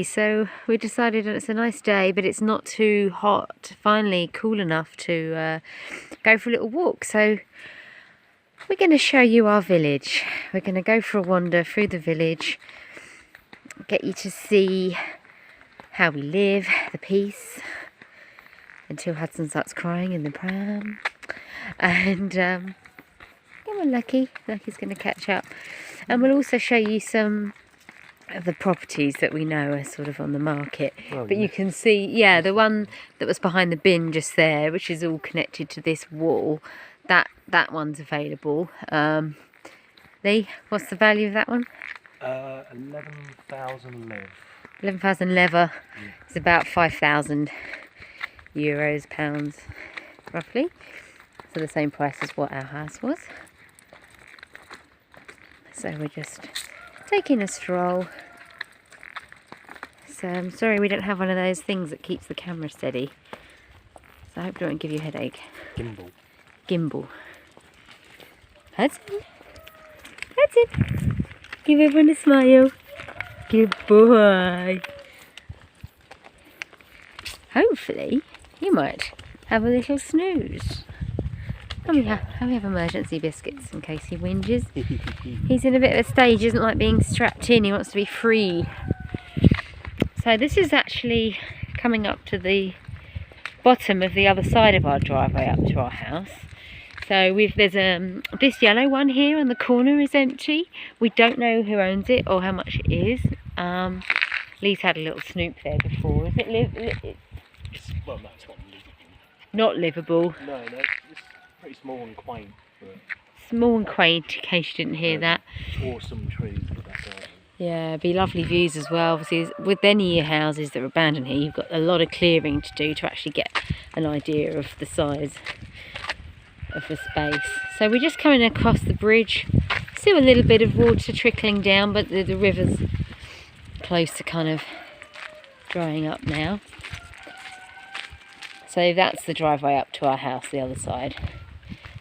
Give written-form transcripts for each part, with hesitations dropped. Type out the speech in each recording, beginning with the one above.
so we decided that it's a nice day, but it's not too hot, finally cool enough to go for a little walk. So we're going to show you our village. We're going to go for a wander through the village, get you to see how we live, the peace, until Hudson starts crying in the pram. And come on, Lucky's going to catch up. And we'll also show you some of the properties that we know are sort of on the market. But you can see, yeah, the one that was behind the bin just there, which is all connected to this wall, that one's available. Lee, what's the value of that one? 11,000 lev. 11,000 lever. Yeah. It's about 5,000 euros, pounds, roughly. So the same price as what our house was. So we're just taking a stroll. So I'm sorry we don't have one of those things that keeps the camera steady. So I hope it won't give you a headache. Gimbal. Gimbal. Hudson. Hudson. Give everyone a smile. Good boy. Hopefully you might have a little snooze. And we have emergency biscuits in case he whinges. He's in a bit of a stage, he doesn't like being strapped in, he wants to be free. So this is actually coming up to the bottom of the other side of our driveway up to our house. So there's this yellow one here on the corner is empty. We don't know who owns it or how much it is. Lee's had a little snoop there before. Is it Well, no, it's not livable. Not livable. No, it's pretty small and quaint. But small and quaint, in case you didn't hear that. Awesome trees in the back garden. Yeah, be lovely views as well. Obviously, with any houses that are abandoned here, you've got a lot of clearing to do to actually get an idea of the size of the space. So we're just coming across the bridge. Still a little bit of water trickling down, but the river's close to kind of drying up now. So that's the driveway up to our house, the other side.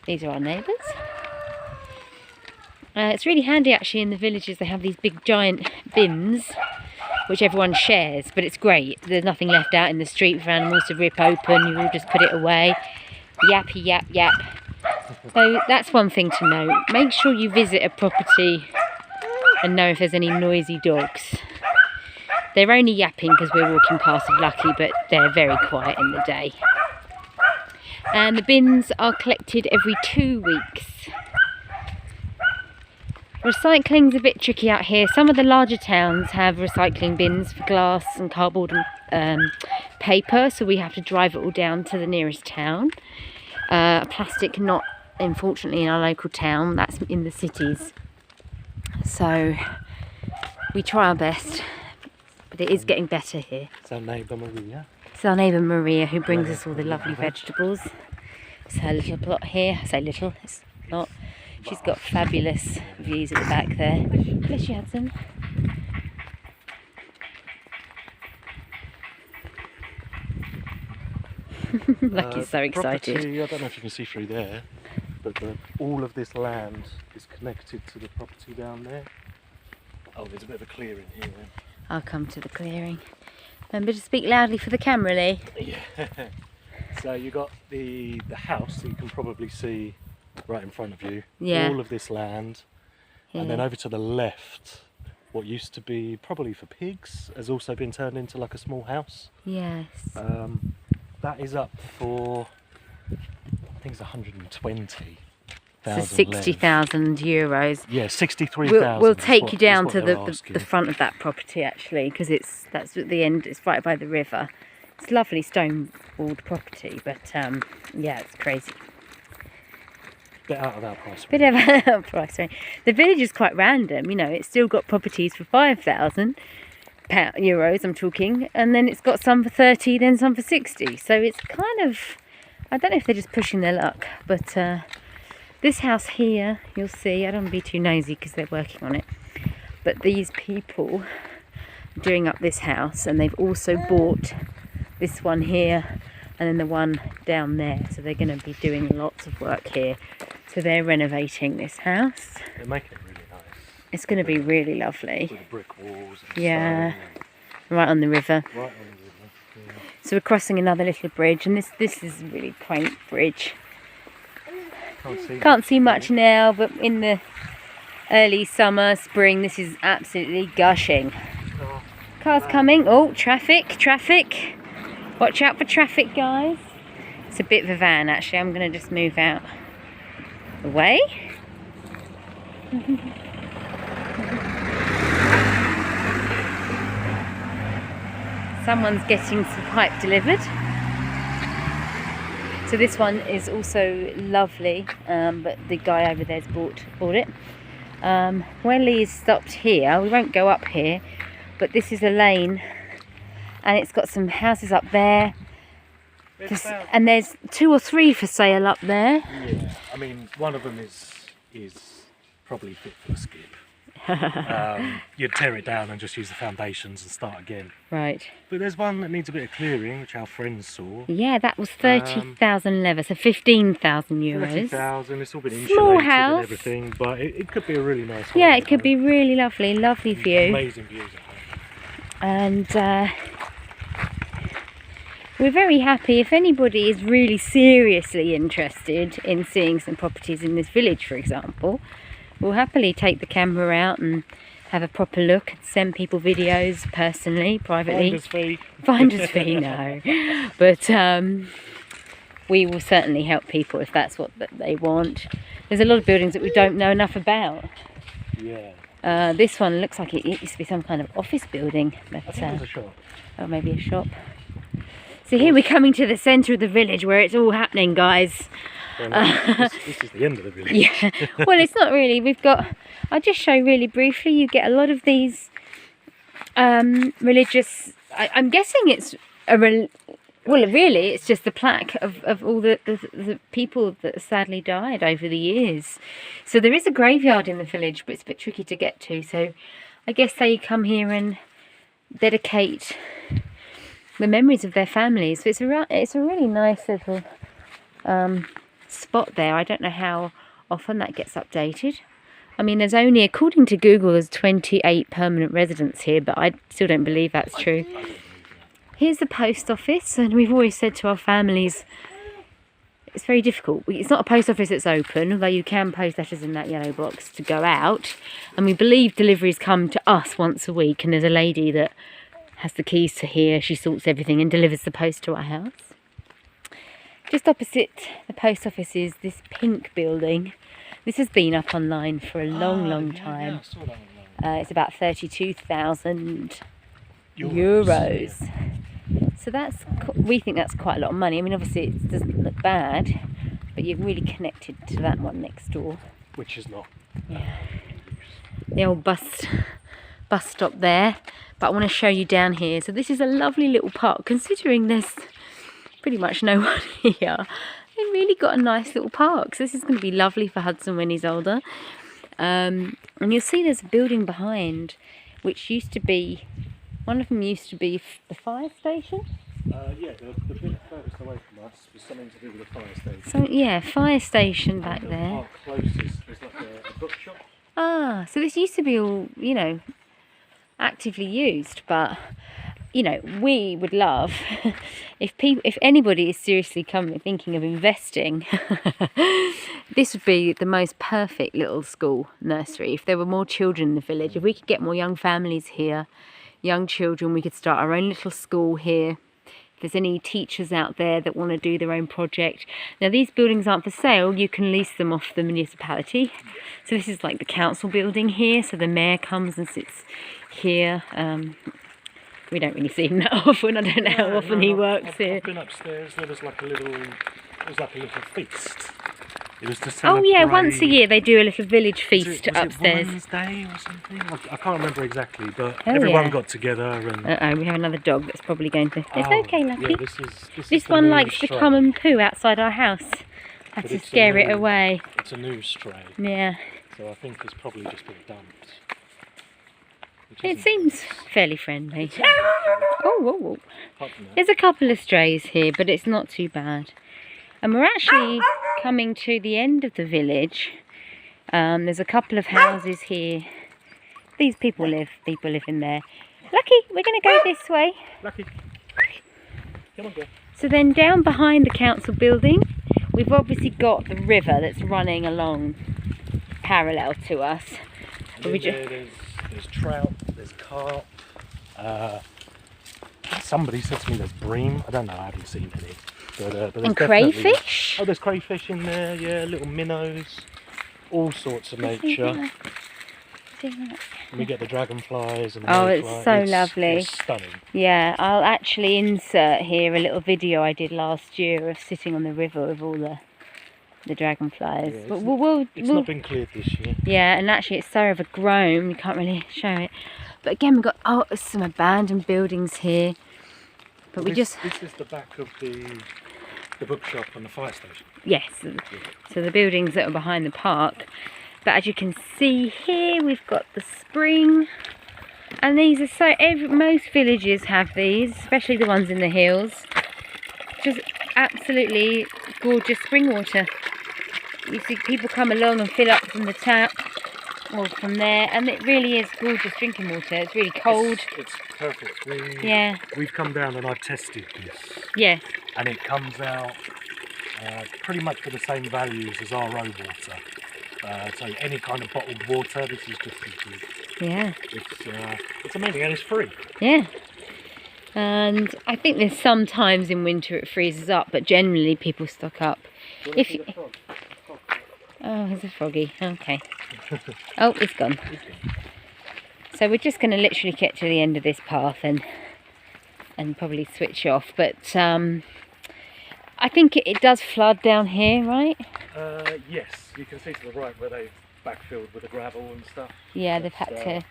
These are our neighbours. It's really handy actually in the villages, they have these big giant bins which everyone shares, but it's great. There's nothing left out in the street for animals to rip open, you all just put it away. Yappy yap yap. So that's one thing to note. Make sure you visit a property and know if there's any noisy dogs. They're only yapping because we're walking past with Lucky, but they're very quiet in the day. And the bins are collected every 2 weeks. Recycling's a bit tricky out here. Some of the larger towns have recycling bins for glass and cardboard and paper, so we have to drive it all down to the nearest town. Plastic not, unfortunately, in our local town. That's in the cities. So we try our best, but it is getting better here. It's our neighbour Maria. It's our neighbour Maria who brings us all the lovely vegetables. It's her little plot here. I say little, it's not. She's got fabulous views at the back there. Bless you, Hudson. Lucky's so excited. Property, I don't know if you can see through there, but all of this land is connected to the property down there. Oh, there's a bit of a clearing here. I'll come to the clearing. Remember to speak loudly for the camera, Lee. Yeah. So you got the house that you can probably see right in front of you. Yeah. All of this land. Yeah. And then over to the left, what used to be probably for pigs has also been turned into like a small house. Yes. That is up for, I think it's 120,000. So 60,000 euros. Yeah, 63,000. We'll take you down to the front of that property actually, because that's at the end. It's right by the river. It's lovely stone walled property, but yeah, it's crazy. Bit out of our price range. Bit out of our price range. The village is quite random, you know. It's still got properties for 5,000 euros. I'm talking, and then it's got some for 30, then some for 60. So it's kind of, I don't know if they're just pushing their luck, but this house here, you'll see. I don't want to be too nosy because they're working on it, but these people are doing up this house, and they've also bought this one here and then the one down there, so they're going to be doing lots of work here. So they're renovating this house. They're making it really nice. It's going to be really lovely. With the brick walls and yeah. stone. right on the river. Right on the river. Yeah. So we're crossing another little bridge, and this is a really quaint bridge. Can't see much now, but in the early summer, spring, this is absolutely gushing. Cars coming. Oh, traffic. Watch out for traffic, guys. It's a bit of a van, actually. I'm going to just move out the way. Someone's getting some pipe delivered. So this one is also lovely, but the guy over there's bought it. Where Lee's stopped here, we won't go up here, but this is a lane, and it's got some houses up there, and there's 2 or 3 for sale up there. Yeah, I mean, one of them is probably fit for a skip. You'd tear it down and just use the foundations and start again. Right. But there's one that needs a bit of clearing, which our friends saw. Yeah, that was 30,000 leather, so 15,000 euros. 30,000. It's all been insulated Small house. and everything, but it could be a really nice home. Yeah, it could be really lovely view. Amazing views at home. And we're very happy if anybody is really seriously interested in seeing some properties in this village, for example. We'll happily take the camera out and have a proper look and send people videos personally, privately. Finder's fee. Finder's fee, no. But we will certainly help people if that's what they want. There's a lot of buildings that we don't know enough about. Yeah. This one looks like it used to be some kind of office building. But, I think it was a shop. Oh, maybe a shop. So here we're coming to the centre of the village where it's all happening, guys. Well, no, this is the end of the village. Yeah, well, it's not really. I'll just show really briefly. You get a lot of these religious. I'm guessing it's well, really, it's just the plaque of all the people that sadly died over the years. So there is a graveyard in the village, but it's a bit tricky to get to. So I guess they come here and dedicate the memories of their families. So it's a really nice little spot there. I don't know how often that gets updated. I mean, there's only, according to Google, there's 28 permanent residents here, but I still don't believe that's true. Here's the post office, and we've always said to our families, it's very difficult. It's not a post office that's open, although you can post letters in that yellow box to go out. And we believe deliveries come to us once a week, and there's a lady that has the keys to here. She sorts everything and delivers the post to our house. Just opposite the post office is this pink building. This has been up online for a long time. Yeah, I saw that online. It's about 32,000 euros. Yeah. So we think that's quite a lot of money. I mean, obviously it doesn't look bad, but you're really connected to that one next door. Which is not. Yeah. The old bus stop there. But I want to show you down here. So this is a lovely little park, considering there's pretty much no one here. They really got a nice little park. So this is going to be lovely for Hudson when he's older. And you'll see there's a building behind, which used to be, one of them used to be the fire station. Yeah, the bit furthest away from us was something to do with the fire station. So yeah, fire station back the there. Park closest, there's like a bookshop. Ah, so this used to be all, you know, actively used, but you know, we would love if anybody is seriously thinking of investing, this would be the most perfect little school nursery. If there were more children in the village, if we could get more young families here, young children, we could start our own little school here. If there's any teachers out there that want to do their own project. Now these buildings aren't for sale, you can lease them off the municipality. So this is like the council building here, so the mayor comes and sits here. We don't really see him that often. I don't know how often he works here. I've been upstairs. There was like a little feast. It was to celebrate. Oh yeah, once a year they do a little village feast upstairs. Was it Women's Day or something? I can't remember exactly, but everyone got together and. We have another dog that's probably going to. It's okay, Lucky. Yeah, this one likes to come and poo outside our house. Had to scare it away. It's a new stray. Yeah. So I think it's probably just been dumped. It seems fairly friendly. Oh. There's a couple of strays here, but it's not too bad. And we're actually coming to the end of the village. There's a couple of houses here. These people live in there. Lucky, we're going to go this way. Lucky. Come on, girl. So then down behind the council building, we've obviously got the river that's running along parallel to us. And there's trout, there's carp. Somebody said to me there's bream. I don't know, I haven't seen any. But there's and crayfish? Oh, there's crayfish in there, yeah, little minnows. All sorts of nature. And we get the dragonflies and the it's so lovely. It's stunning. Yeah, I'll actually insert here a little video I did last year of sitting on the river with all the dragonflies. Yeah, but it's not been cleared this year. Yeah, and actually it's so overgrown, you can't really show it. But again, we've got some abandoned buildings here. But this is the back of the bookshop and the fire station. Yes, so the buildings that are behind the park. But as you can see here, we've got the spring, and these are most villages have these, especially the ones in the hills. Just absolutely gorgeous spring water. You see people come along and fill up from the tap or from there, and it really is gorgeous drinking water. It's really cold. It's perfect. We've come down and I've tested this. Yes. And it comes out pretty much with the same values as RO water. So any kind of bottled water, this is just as good. Yeah. It's amazing, and it's free. Yeah. And I think there's sometimes in winter it freezes up, but generally people stock up. Oh, there's a froggy. Okay. Oh, it's gone. So we're just going to literally get to the end of this path and probably switch off. But I think it does flood down here, right? Yes, you can see to the right where they've backfilled with the gravel and stuff. Yeah, they've had to.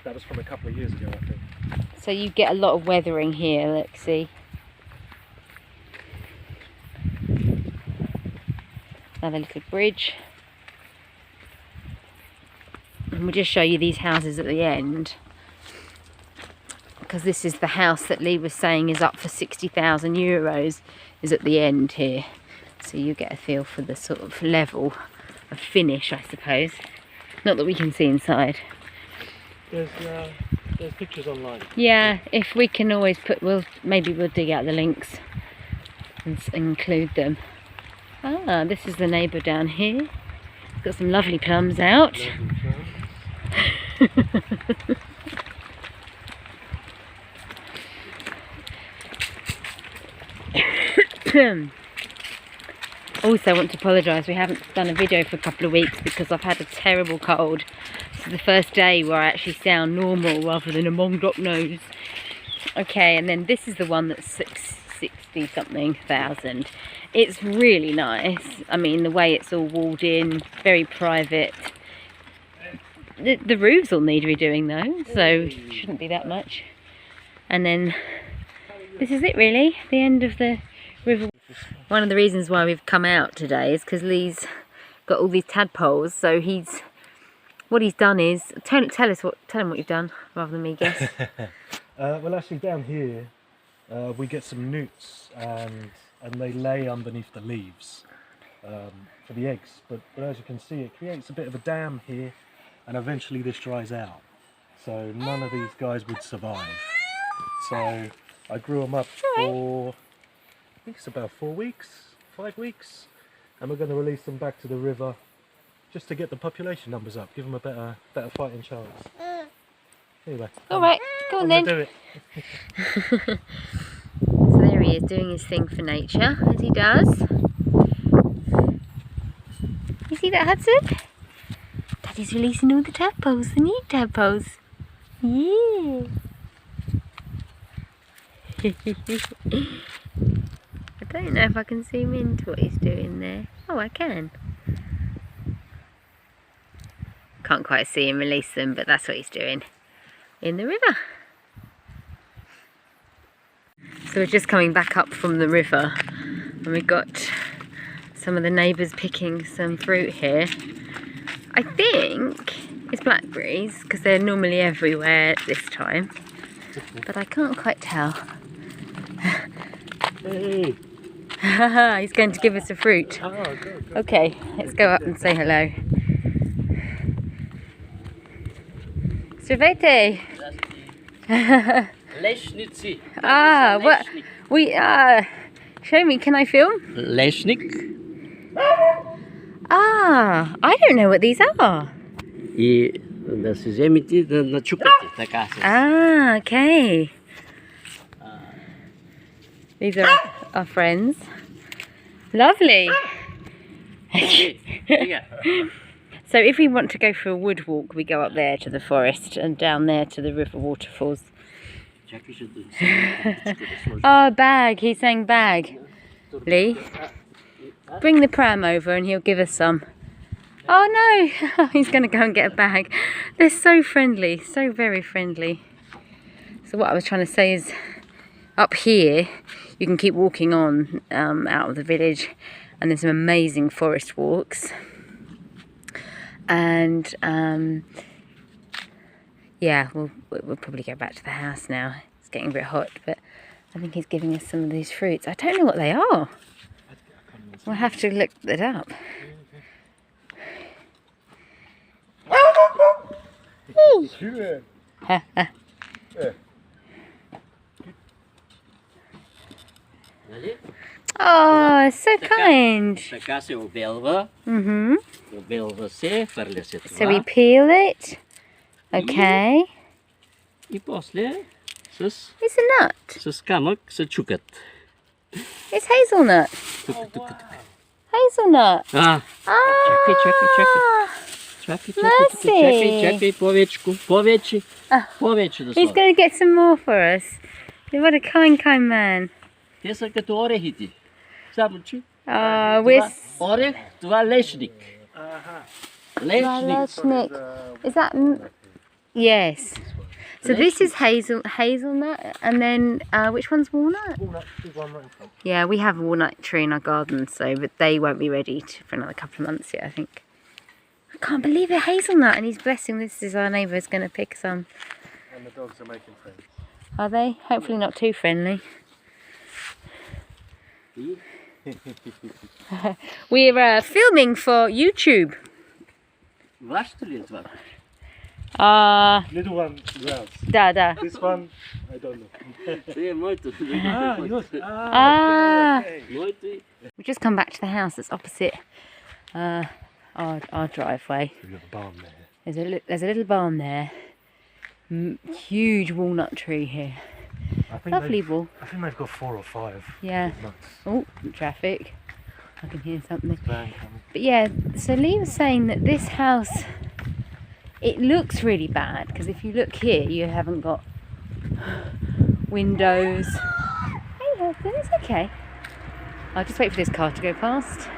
That was from a couple of years ago, I think. So you get a lot of weathering here, let's see. Another little bridge. And we'll just show you these houses at the end. Because this is the house that Lee was saying is up for 60,000 euros, is at the end here. So you get a feel for the sort of level of finish, I suppose. Not that we can see inside. There's pictures online. Yeah, if we can always maybe we'll dig out the links and include them. Ah, this is the neighbour down here. Got some lovely plums out. Also, I want to apologise, we haven't done a video for a couple of weeks because I've had a terrible cold. This is the first day where I actually sound normal rather than a monged-up nose. Okay, and then this is the one that's 60 something thousand. It's really nice. I mean, the way it's all walled in, very private. The roofs all need redoing though, so shouldn't be that much. And then this is it really, the end of the river. One of the reasons why we've come out today is because Lee's got all these tadpoles. So what he's done is tell him what you've done rather than me guess. Well, actually down here we get some newts and they lay underneath the leaves for the eggs. But as you can see, it creates a bit of a dam here, and eventually this dries out. So none of these guys would survive. So I grew them up for, I think it's about 4 weeks, 5 weeks, and we're going to release them back to the river just to get the population numbers up, give them a better fighting chance. Anyway. Alright, go on then. Do it. So there he is doing his thing for nature, as he does. You see that, Hudson? Daddy's releasing all the tadpoles, the new tadpoles. Yeah. I don't know if I can zoom into what he's doing there. Oh, I can. Can't quite see him release them, but that's what he's doing in the river. So we're just coming back up from the river, and we've got some of the neighbours picking some fruit here. I think it's blackberries, because they're normally everywhere at this time, but I can't quite tell. Hey. He's going to give us a fruit. Oh, good. Okay, let's go up and say hello. Здравейте! Leśnicy. What? We, show me, can I film? Leśnik. I don't know what these are. I da se zemiti da načukati, така се. Okay. These are our friends. Lovely. So if we want to go for a wood walk, we go up there to the forest and down there to the river waterfalls. Oh, bag. He's saying bag. Lee, bring the pram over and he'll give us some. Oh no, he's going to go and get a bag. They're so friendly, so very friendly. So what I was trying to say is, up here, you can keep walking on out of the village, and there's some amazing forest walks. And yeah, we'll probably go back to the house now. It's getting a bit hot, but I think he's giving us some of these fruits. I don't know what they are. We'll have to look it up. Oh, so kind. Така се обелва. Обелва се, хвърля се това. So we peel it. Okay. И после с It's a nut. с камък се чукат. It's hazelnut. Hazelnut. Чакай, повечко, повече да He's сложи. going to get some more for us. What a kind man. Те са като орехите. Само че We're орех, това лешник. Лешник. Is that? Yes. So this is hazelnut, and then which one's walnut? Walnut, there's one right in front. Yeah, we have a walnut tree in our garden, so but they won't be ready for another couple of months yet, I think. I can't believe it, hazelnut, and he's blessing. This is our neighbour's going to pick some. And the dogs are making friends. Are they? Hopefully not too friendly. We're filming for YouTube. Вашето ли е това? Little one, yes. Da. This one, I don't know. Това е моето. Yours. Моето и... We've just come back to the house that's opposite our driveway. We've got the barn there. There's a little barn there. Huge walnut tree here. Lovely wall. I think they've got 4 or 5. Yeah. Nuts. Oh, traffic. I can hear something. Van coming. But yeah, so Lee was saying that this house, it looks really bad because if you look here, you haven't got windows. Hey, Hudson, it's okay. I'll just wait for this car to go past.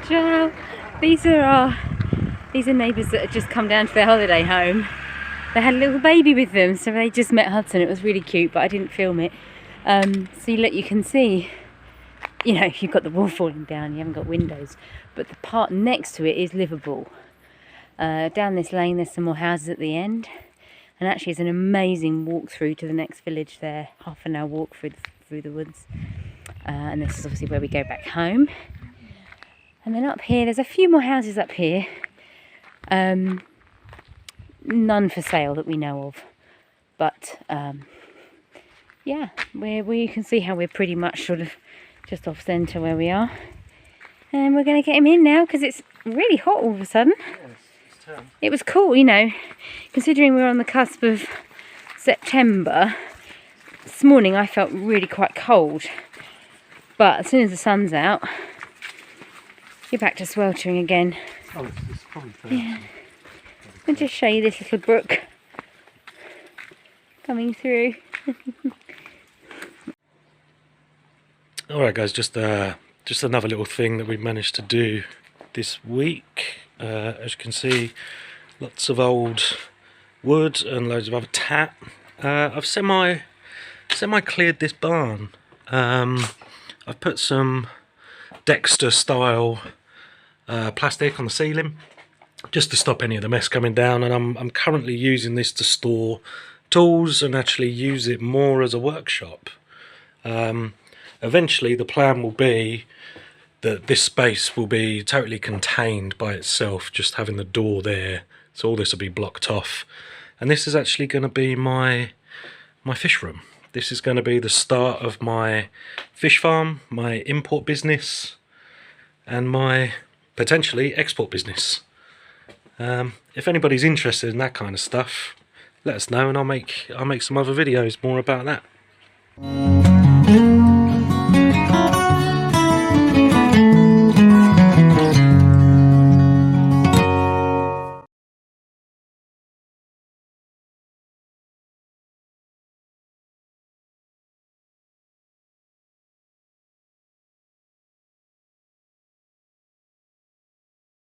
Ciao. These are neighbours that have just come down to their holiday home. They had a little baby with them, so they just met Hudson. It was really cute, but I didn't film it. So you can see, you know, you've got the wall falling down, you haven't got windows, but the part next to it is livable. Down this lane, there's some more houses at the end, and actually it's an amazing walk through to the next village there. Half an hour walk through the woods, and this is obviously where we go back home. And then up here, there's a few more houses up here. None for sale that we know of, but yeah, we can see how we're pretty much sort of just off centre where we are, and we're going to get him in now because it's really hot all of a sudden. It was cool, you know, considering we're on the cusp of September. This morning I felt really quite cold, but as soon as the sun's out, you're back to sweltering again. Oh, it's probably 30. Yeah. I'll just show you this little brook coming through. Alright guys, just another little thing that we managed to do this week. As you can see, lots of old wood and loads of other tat. I've semi cleared this barn. I've put some Dexter style plastic on the ceiling just to stop any of the mess coming down, and I'm currently using this to store tools and actually use it more as a workshop. Eventually the plan will be that this space will be totally contained by itself, just having the door there. So all this will be blocked off. And this is actually going to be my fish room. This is going to be the start of my fish farm, my import business, and my potentially export business. If anybody's interested in that kind of stuff, let us know, and I'll make some other videos more about that.